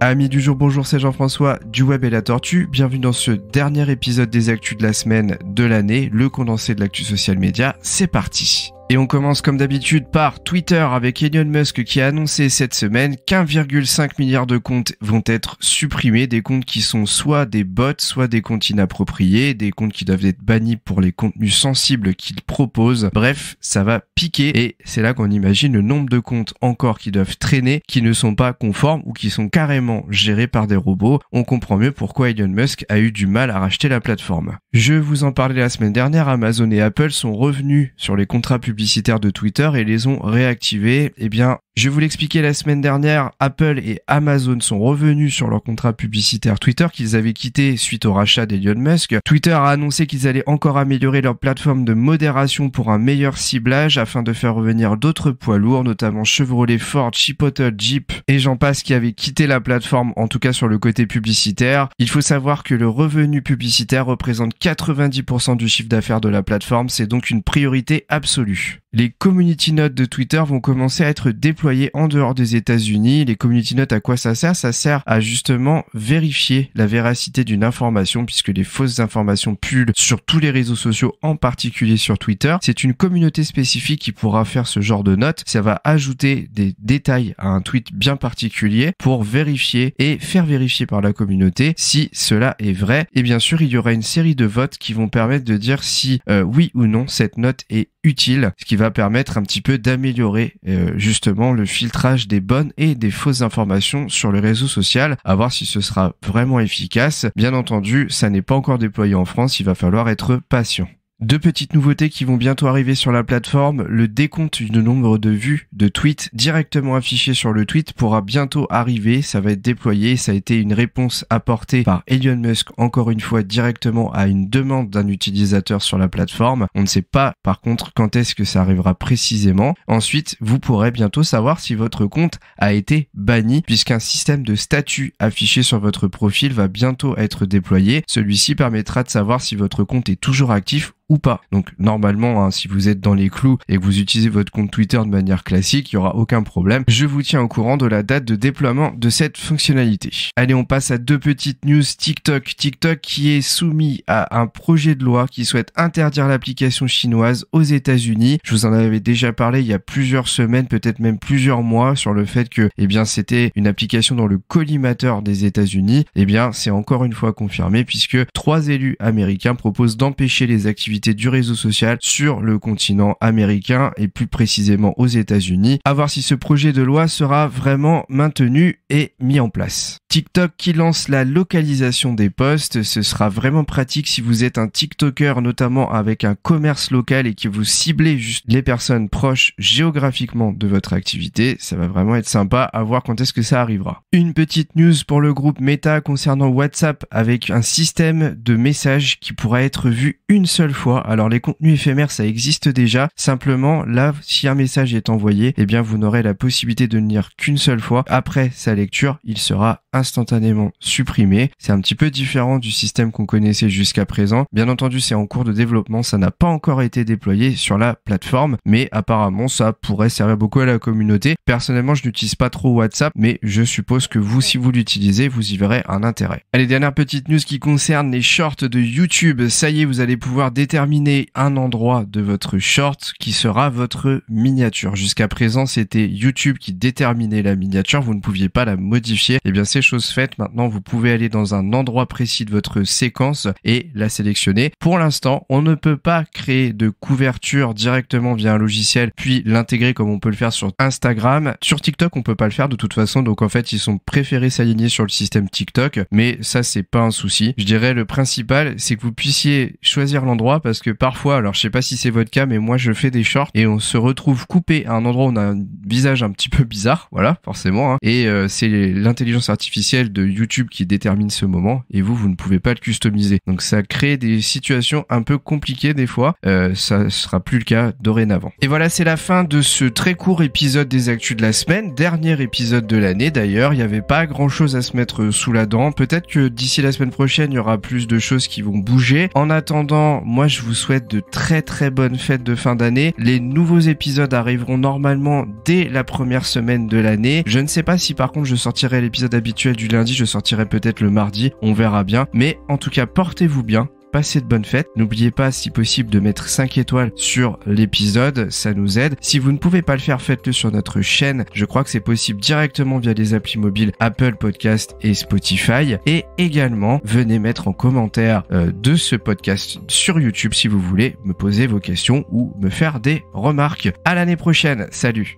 Amis du jour, bonjour, c'est Jean-François du Web et la Tortue. Bienvenue dans ce dernier épisode des actus de la semaine de l'année, le condensé de l'actu social média. C'est parti. Et on commence comme d'habitude par Twitter avec Elon Musk qui a annoncé cette semaine qu'1,5 milliard de comptes vont être supprimés, des comptes qui sont soit des bots, soit des comptes inappropriés, des comptes qui doivent être bannis pour les contenus sensibles qu'ils proposent. Bref, ça va piquer et c'est là qu'on imagine le nombre de comptes encore qui doivent traîner, qui ne sont pas conformes ou qui sont carrément gérés par des robots. On comprend mieux pourquoi Elon Musk a eu du mal à racheter la plateforme. Je vous en parlais la semaine dernière, Amazon et Apple sont revenus sur les contrats publicitaires de Twitter et les ont réactivés. Eh bien, je vous l'expliquais la semaine dernière, Apple et Amazon sont revenus sur leur contrat publicitaire Twitter qu'ils avaient quitté suite au rachat d'Elon Musk. Twitter a annoncé qu'ils allaient encore améliorer leur plateforme de modération pour un meilleur ciblage afin de faire revenir d'autres poids lourds, notamment Chevrolet, Ford, Chipotle, Jeep et j'en passe qui avaient quitté la plateforme, en tout cas sur le côté publicitaire. Il faut savoir que le revenu publicitaire représente 90% du chiffre d'affaires de la plateforme, c'est donc une priorité absolue. Les community notes de Twitter vont commencer à être déployées en dehors des États-Unis. Les community notes, à quoi ça sert? Ça sert à justement vérifier la véracité d'une information, puisque les fausses informations pullulent sur tous les réseaux sociaux, en particulier sur Twitter. C'est une communauté spécifique qui pourra faire ce genre de notes. Ça va ajouter des détails à un tweet bien particulier pour vérifier et faire vérifier par la communauté si cela est vrai. Et bien sûr, il y aura une série de votes qui vont permettre de dire si oui ou non cette note est utile, ce qui va permettre un petit peu d'améliorer justement le filtrage des bonnes et des fausses informations sur le réseau social, à voir si ce sera vraiment efficace. Bien entendu, ça n'est pas encore déployé en France, il va falloir être patient. Deux petites nouveautés qui vont bientôt arriver sur la plateforme. Le décompte du nombre de vues de tweets directement affiché sur le tweet pourra bientôt arriver. Ça va être déployé. Ça a été une réponse apportée par Elon Musk, encore une fois, directement à une demande d'un utilisateur sur la plateforme. On ne sait pas, par contre, quand est-ce que ça arrivera précisément. Ensuite, vous pourrez bientôt savoir si votre compte a été banni, puisqu'un système de statut affiché sur votre profil va bientôt être déployé. Celui-ci permettra de savoir si votre compte est toujours actif ou pas. Donc normalement, si vous êtes dans les clous et que vous utilisez votre compte Twitter de manière classique, il n'y aura aucun problème. Je vous tiens au courant de la date de déploiement de cette fonctionnalité. Allez, on passe à deux petites news. TikTok qui est soumis à un projet de loi qui souhaite interdire l'application chinoise aux États-Unis. Je vous en avais déjà parlé il y a plusieurs semaines, peut-être même plusieurs mois, sur le fait que c'était une application dans le collimateur des États-Unis. C'est encore une fois confirmé puisque 3 élus américains proposent d'empêcher les activités du réseau social sur le continent américain et plus précisément aux États-Unis. À voir si ce projet de loi sera vraiment maintenu et mis en place. TikTok qui lance la localisation des posts, ce sera vraiment pratique si vous êtes un TikToker, notamment avec un commerce local et que vous ciblez juste les personnes proches géographiquement de votre activité. Ça va vraiment être sympa à voir quand est-ce que ça arrivera. Une petite news pour le groupe Meta concernant WhatsApp avec un système de messages qui pourra être vu une seule fois. Alors les contenus éphémères, ça existe déjà. Simplement, là, si un message est envoyé, vous n'aurez la possibilité de ne lire qu'une seule fois. Après sa lecture, il sera instantanément supprimé. C'est un petit peu différent du système qu'on connaissait jusqu'à présent. Bien entendu, c'est en cours de développement. Ça n'a pas encore été déployé sur la plateforme, mais apparemment, ça pourrait servir beaucoup à la communauté. Personnellement, je n'utilise pas trop WhatsApp, mais je suppose que vous, si vous l'utilisez, vous y verrez un intérêt. Allez, dernière petite news qui concerne les shorts de YouTube. Ça y est, vous allez pouvoir déterminer un endroit de votre short qui sera votre miniature. Jusqu'à présent, c'était YouTube qui déterminait la miniature. Vous ne pouviez pas la modifier. C'est chose faite. Maintenant, vous pouvez aller dans un endroit précis de votre séquence et la sélectionner. Pour l'instant, on ne peut pas créer de couverture directement via un logiciel puis l'intégrer comme on peut le faire sur Instagram. Sur TikTok, on peut pas le faire de toute façon. Donc en fait, ils sont préférés s'aligner sur le système TikTok. Mais ça, c'est pas un souci. Je dirais le principal, c'est que vous puissiez choisir l'endroit parce que parfois, alors je sais pas si c'est votre cas, mais moi je fais des shorts et on se retrouve coupé à un endroit où on a un visage un petit peu bizarre. Voilà, forcément. Et c'est l'intelligence artificielle de YouTube qui détermine ce moment et vous ne pouvez pas le customiser. Donc ça crée des situations un peu compliquées des fois. Ça sera plus le cas dorénavant. Et voilà, c'est la fin de ce très court épisode des actus de la semaine. Dernier épisode de l'année d'ailleurs. Il n'y avait pas grand chose à se mettre sous la dent. Peut-être que d'ici la semaine prochaine, il y aura plus de choses qui vont bouger. En attendant, moi je vous souhaite de très très bonnes fêtes de fin d'année. Les nouveaux épisodes arriveront normalement dès la première semaine de l'année. Je ne sais pas si par contre je sortirai l'épisode habituel habituel du lundi, je sortirai peut-être le mardi, on verra bien. Mais en tout cas, portez-vous bien. Passez de bonnes fêtes. N'oubliez pas, si possible, de mettre 5 étoiles sur l'épisode. Ça nous aide. Si vous ne pouvez pas le faire, faites-le sur notre chaîne. Je crois que c'est possible directement via les applis mobiles Apple Podcast et Spotify. Et également, venez mettre en commentaire de ce podcast sur YouTube si vous voulez me poser vos questions ou me faire des remarques. À l'année prochaine. Salut!